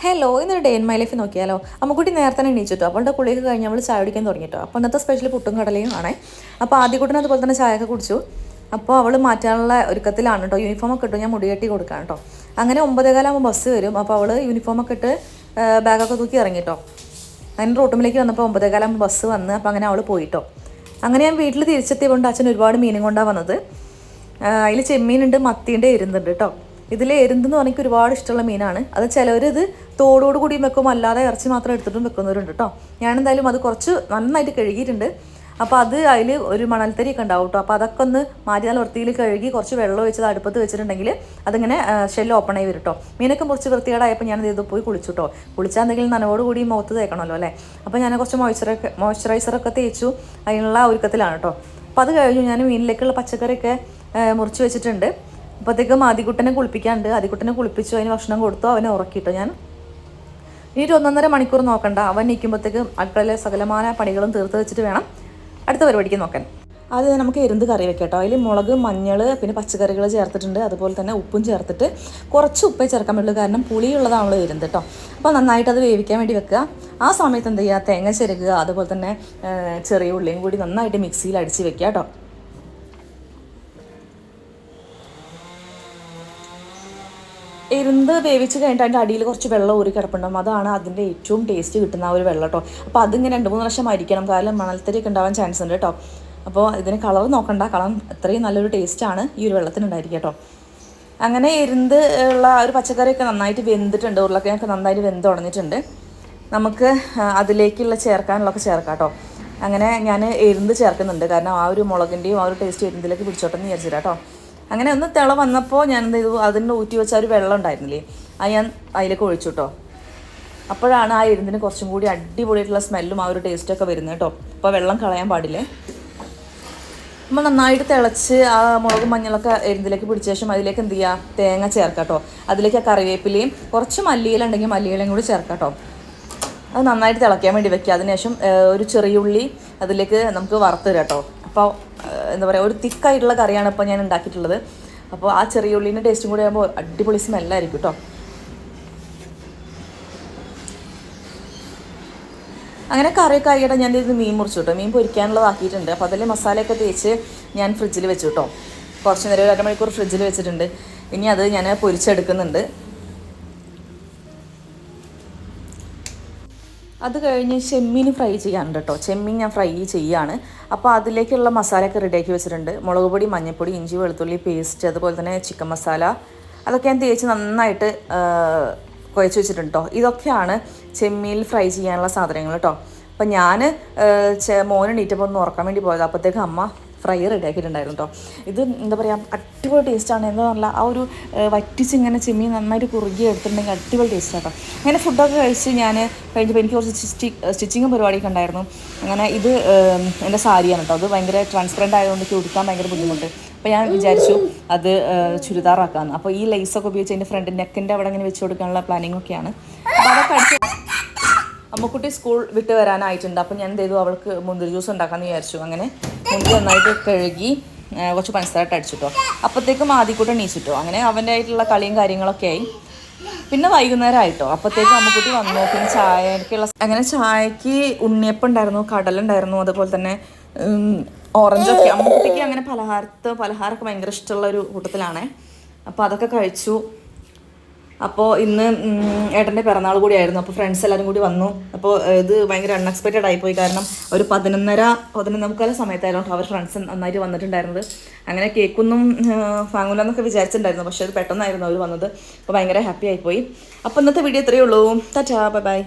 Hello ഇന്നൊരു day in my life നോക്കിയാലോ. അമ്മക്കുട്ടി നേരത്തെ എണീച്ചിട്ടോ അവളുടെ കുളിയൊക്കെ കഴിഞ്ഞ് അവൾ ചായ കുടിക്കാൻ തുടങ്ങിയിട്ടോ. അപ്പോൾ ഇന്നത്തെ സ്പെഷ്യൽ പുട്ടും കടലയും ആണേ. അപ്പോൾ ആദ്യക്കുട്ടിന് അതുപോലെ തന്നെ ചായയൊക്കെ കുടിച്ചു. അപ്പോൾ അവൾ മാറ്റാനുള്ള ഒരുക്കത്തിലാണ് കേട്ടോ. യൂണിഫോമൊക്കെ ഇട്ടു, ഞാൻ മുടികെട്ടി കൊടുക്കാം കേട്ടോ. അങ്ങനെ 9:15 ബസ് വരും. അപ്പോൾ അവൾ യൂണിഫോമൊക്കെ ഇട്ട് ബാഗൊക്കെ തൂക്കി ഇറങ്ങിട്ടോ. അങ്ങനെ റൂട്ടുമിലേക്ക് വന്നപ്പോൾ 9:15 ബസ് വന്ന്. അപ്പോൾ അങ്ങനെ അവൾ പോയിട്ടോ. അങ്ങനെ ഞാൻ വീട്ടിൽ തിരിച്ചെത്തിയതുകൊണ്ട് അച്ഛൻ ഒരുപാട് മീനും കൊണ്ടാണ് വന്നത്. അതിൽ ചെമ്മീനുണ്ട്, മത്തിയുണ്ട്, എരുന്നുണ്ട് കേട്ടോ. ഇതിൽ എരുന്തെന്ന് പറഞ്ഞാൽ ഒരുപാട് ഇഷ്ടമുള്ള മീനാണ്. അത് ചിലവർ ഇത് തോടോട് കൂടി വെക്കും, അല്ലാതെ ഇറച്ചി മാത്രം എടുത്തിട്ടും വെക്കുന്നവരുണ്ട് കേട്ടോ. ഞാനെന്തായാലും അത് കുറച്ച് നന്നായിട്ട് കഴുകിയിട്ടുണ്ട്. അപ്പോൾ അത് അതിൽ ഒരു മണൽത്തരിയൊക്കെ ഉണ്ടാവും കേട്ടോ. അപ്പോൾ അതൊക്കെ ഒന്ന് മാറ്റി നല്ല വൃത്തിയിൽ കഴുകി കുറച്ച് വെള്ളം ഒഴിച്ചത് അടുപ്പത്ത് വെച്ചിട്ടുണ്ടെങ്കിൽ അതിങ്ങനെ ഷെല്ല് ഓപ്പൺ ആയി വരും കേട്ടോ. മീനൊക്കെ കുറച്ച് വൃത്തികേടായപ്പോൾ ഞാനത് ഇത് പോയി കുളിച്ചു കേട്ടോ. കുളിച്ചാൽ എന്തെങ്കിലും നനവോട് കൂടി മുഖത്ത് തേക്കണമല്ലോ അല്ലേ. അപ്പോൾ ഞാൻ കുറച്ച് മോയ്സ്ചറൈസറൊക്കെ തേച്ചു അതിനുള്ള ഒരുക്കത്തിലാണ് കേട്ടോ. അപ്പോൾ അത് കഴിഞ്ഞു ഞാൻ മീനിലേക്കുള്ള പച്ചക്കറിയൊക്കെ മുറിച്ച് വെച്ചിട്ടുണ്ട്. അപ്പോഴത്തേക്കും ആദിക്കുട്ടനെ കുളിപ്പിക്കാനുണ്ട്. ആദിക്കുട്ടനെ കുളിപ്പിച്ചു, അതിന് ഭക്ഷണം കൊടുത്തു, അവനെ ഉറക്കിയിട്ടോ. ഞാൻ ഇനി 1.5 മണിക്കൂർ നോക്കണ്ട. അവൻ നിൽക്കുമ്പോഴത്തേക്കും അടുക്കളയിലെ സകലമായ പണികളും തീർത്ത് വെച്ചിട്ട് വേണം അടുത്ത പരിപാടിക്ക് നോക്കാൻ. അത് നമുക്ക് എരുന്ത് കറി വെക്കാം കേട്ടോ. അതിൽ മുളക്, മഞ്ഞൾ, പിന്നെ പച്ചക്കറികൾ ചേർത്തിട്ടുണ്ട്. അതുപോലെ തന്നെ ഉപ്പും ചേർത്തിട്ട് കുറച്ച് ഉപ്പേ ചേർക്കാൻ പറ്റുള്ളൂ, കാരണം പുളിയുള്ളതാണല്ലോ എരുന്ത് കേട്ടോ. അപ്പോൾ നന്നായിട്ട് അത് വേവിക്കാൻ വേണ്ടി വെക്കുക. ആ സമയത്ത് എന്ത് ചെയ്യുക, തേങ്ങ ചിരകുക, അതുപോലെ തന്നെ ചെറിയ ഉള്ളിയും കൂടി നന്നായിട്ട് മിക്സിയിൽ അടിച്ച് വെക്കുക കേട്ടോ. എരുന്ത് വേവിച്ച് കഴിഞ്ഞിട്ട് അതിൻ്റെ അടിയിൽ കുറച്ച് വെള്ളം ഊറി കിടപ്പുണ്ടാകും. അതാണ് അതിൻ്റെ ഏറ്റവും ടേസ്റ്റ് കിട്ടുന്ന ആ ഒരു വെള്ളം കേട്ടോ. അപ്പോൾ അതിങ്ങനെ 2-3 പ്രാവശ്യം അരിക്കണം, കാരണം മണൽത്തരിയൊക്കെ ഉണ്ടാവാൻ ചാൻസ് ഉണ്ട് കേട്ടോ. അപ്പോൾ ഇതിന് കളർ നോക്കണ്ട, കളർ അത്രയും നല്ലൊരു ടേസ്റ്റാണ് ഈ ഒരു വെള്ളത്തിനുണ്ടായിരിക്കുക കേട്ടോ. അങ്ങനെ എരുന്ത് ഉള്ള ഒരു പച്ചക്കറിയൊക്കെ നന്നായിട്ട് വെന്തിട്ടുണ്ട്, ഉരുളക്കിഴങ്ങൊക്കെ നന്നായിട്ട് വെന്ത് ഉടഞ്ഞിട്ടുണ്ട്. നമുക്ക് അതിലേക്കുള്ള ചേർക്കാനുള്ളതൊക്കെ ചേർക്കാം കേട്ടോ. അങ്ങനെ ഞാൻ എരുന്ത് ചേർക്കുന്നുണ്ട്, കാരണം ആ ഒരു മുളകിൻ്റെയും ആ ഒരു ടേസ്റ്റ് എരുന്തിലേക്ക് പിടിച്ചോട്ടെന്ന് വിചാരിച്ചില്ല കേട്ടോ. അങ്ങനെ ഒന്ന് തിള വന്നപ്പോൾ ഞാൻ എന്ത് ചെയ്തു, അതിൻ്റെ ഊറ്റി വെച്ച ഒരു വെള്ളം ഉണ്ടായിരുന്നില്ലേ, അത് ഞാൻ അതിലേക്ക് ഒഴിച്ചു കേട്ടോ. അപ്പോഴാണ് ആ എരുന്തിന് കുറച്ചും കൂടി അടിപൊളിയായിട്ടുള്ള സ്മെല്ലും ആ ഒരു ടേസ്റ്റൊക്കെ വരുന്നത് കേട്ടോ. അപ്പോൾ വെള്ളം കളയാൻ പാടില്ലേ. നമ്മൾ നന്നായിട്ട് തിളച്ച് ആ മുളകും മഞ്ഞളൊക്കെ എരുന്തിലേക്ക് പിടിച്ച ശേഷം അതിലേക്ക് എന്ത് ചെയ്യുക, തേങ്ങ ചേർക്കാം കേട്ടോ. അതിലേക്ക് ആ കറിവേപ്പിലയും കുറച്ച് മല്ലിയില ഉണ്ടെങ്കിൽ മല്ലിയിലയും കൂടി ചേർക്കാം കേട്ടോ. അത് നന്നായിട്ട് തിളയ്ക്കാൻ വേണ്ടി വെക്കുക. അതിനുശേഷം ഒരു ചെറിയ ഉള്ളി അതിലേക്ക് നമുക്ക് വറുത്ത് തരാം കേട്ടോ. അപ്പോൾ എന്താ പറയുക, ഒരു തിക്കായിട്ടുള്ള കറിയാണ് ഇപ്പോൾ ഞാൻ ഉണ്ടാക്കിയിട്ടുള്ളത്. അപ്പോൾ ആ ചെറിയ ഉള്ളീൻ്റെ ടേസ്റ്റും കൂടി ആകുമ്പോൾ അടിപൊളി സ്മെല്ലായിരിക്കും കേട്ടോ. അങ്ങനെ കറിയൊക്കെ ആയിട്ട് ഞാൻ ഇത് മീൻ മുറിച്ചു കേട്ടോ. മീൻ പൊരിക്കാനുള്ളതാക്കിയിട്ടുണ്ട്. അപ്പോൾ അതിൽ മസാലയൊക്കെ തേച്ച് ഞാൻ ഫ്രിഡ്ജിൽ വെച്ചു കേട്ടോ. കുറച്ച് നേരം 1 അരമണിക്കൂർ ഫ്രിഡ്ജിൽ വെച്ചിട്ടുണ്ട്. ഇനി അത് ഞാൻ പൊരിച്ചെടുക്കുന്നുണ്ട്. അത് കഴിഞ്ഞ് ചെമ്മീൻ ഫ്രൈ ചെയ്യാനുണ്ട് കേട്ടോ. ചെമ്മീൻ ഞാൻ ഫ്രൈ ചെയ്യുകയാണ്. അപ്പോൾ അതിലേക്കുള്ള മസാലയൊക്കെ റെഡിയാക്കി വെച്ചിട്ടുണ്ട്. മുളക് പൊടി, മഞ്ഞൾപ്പൊടി, ഇഞ്ചി വെളുത്തുള്ളി പേസ്റ്റ്, അതുപോലെ തന്നെ ചിക്കൻ മസാല, അതൊക്കെ ഞാൻ തേച്ച് നന്നായിട്ട് കുഴച്ച് വെച്ചിട്ടുണ്ട് കേട്ടോ. ഇതൊക്കെയാണ് ചെമ്മീൻ ഫ്രൈ ചെയ്യാനുള്ള സാധനങ്ങൾ കേട്ടോ. അപ്പം ഞാൻ മോനെ നീറ്റപ്പോൾ ഒന്ന് ഉറക്കാൻ വേണ്ടി പോയത്. അപ്പോഴത്തേക്ക് അമ്മ ഫ്രൈ റെഡിയാക്കിയിട്ടുണ്ടായിരുന്നു കേട്ടോ. ഇത് എന്താ പറയുക, അടിപൊളി ടേസ്റ്റാണ്. എന്താ പറഞ്ഞാൽ ആ ഒരു വറ്റിച്ച് ഇങ്ങനെ ചെമ്മീൻ നന്നായിട്ട് കുറുകി എടുത്തിട്ടുണ്ടെങ്കിൽ അടിപൊളി ടേസ്റ്റ് കേട്ടോ. അങ്ങനെ ഫുഡൊക്കെ കഴിച്ച് ഞാൻ കഴിഞ്ഞപ്പോൾ എനിക്ക് കുറച്ച് സ്റ്റിച്ചിങ്ങും പരിപാടിയൊക്കെ ഉണ്ടായിരുന്നു. അങ്ങനെ ഇത് എൻ്റെ സാരിയാണ് കേട്ടോ. അത് ഭയങ്കര ട്രാൻസ്പെറൻ്റ് ആയതുകൊണ്ട് ഉടുക്കാൻ ഭയങ്കര ബുദ്ധിമുട്ട്. അപ്പോൾ ഞാൻ വിചാരിച്ചു അത് ചുരിദാറാക്കാമെന്ന്. അപ്പോൾ ഈ ലേസൊക്കെ ഉപയോഗിച്ച് എൻ്റെ ഫ്രണ്ട് നെക്കിൻ്റെ അവിടെ ഇങ്ങനെ വെച്ച് കൊടുക്കാനുള്ള പ്ലാനിങ്ങൊക്കെയാണ്. അപ്പോൾ അതൊക്കെ അടിച്ച് അമ്മക്കുട്ടി സ്കൂൾ വിട്ട് വരാനായിട്ടുണ്ട്. അപ്പോൾ ഞാൻ എന്ത് ചെയ്തു, അവൾക്ക് മുന്തിരി ജ്യൂസ് ഉണ്ടാക്കാമെന്ന് വിചാരിച്ചു. അങ്ങനെ മുന്തിരി നന്നായിട്ട് കഴുകി കുറച്ച് പഞ്ചസാരട്ട് അടിച്ചിട്ടോ. അപ്പോഴത്തേക്കും ആദ്യക്കൂട്ടം എണീച്ചിട്ടോ. അങ്ങനെ അവൻ്റെ ആയിട്ടുള്ള കളിയും കാര്യങ്ങളൊക്കെ ആയി. പിന്നെ വൈകുന്നേരം ആയിട്ടോ. അപ്പോഴത്തേക്കും അമ്മക്കുട്ടി വന്നു. പിന്നെ ചായക്കുള്ള അങ്ങനെ ചായക്ക് ഉണ്ണിയപ്പം ഉണ്ടായിരുന്നു, കടലുണ്ടായിരുന്നു, അതുപോലെ തന്നെ ഓറഞ്ചൊക്കെ. അമ്മക്കുട്ടിക്ക് അങ്ങനെ പലഹാരമൊക്കെ ഭയങ്കര ഇഷ്ടമുള്ള ഒരു കൂട്ടത്തിലാണ്. അപ്പോൾ അതൊക്കെ കഴിച്ചു. അപ്പോൾ ഇന്ന് ഏട്ടൻ്റെ പിറന്നാൾ കൂടിയായിരുന്നു. അപ്പോൾ ഫ്രണ്ട്സ് എല്ലാവരും കൂടി വന്നു. അപ്പോൾ ഇത് ഭയങ്കര അൺഎക്സ്പെക്റ്റഡ് ആയിപ്പോയി, കാരണം ഒരു 11:30 സമയത്തായിരുന്നു അവർ ഫ്രണ്ട്സ് നന്നായിട്ട് വന്നിട്ടുണ്ടായിരുന്നത്. അങ്ങനെ കേക്കൊന്നും വാങ്ങൂല എന്നൊക്കെ വിചാരിച്ചിട്ടുണ്ടായിരുന്നു, പക്ഷേ അത് പെട്ടെന്നായിരുന്നു അവർ വന്നത്. അപ്പോൾ ഭയങ്കര ഹാപ്പി ആയിപ്പോയി. അപ്പോൾ ഇന്നത്തെ വീഡിയോ ഇത്രയേ ഉള്ളൂ. Tata, bye bye.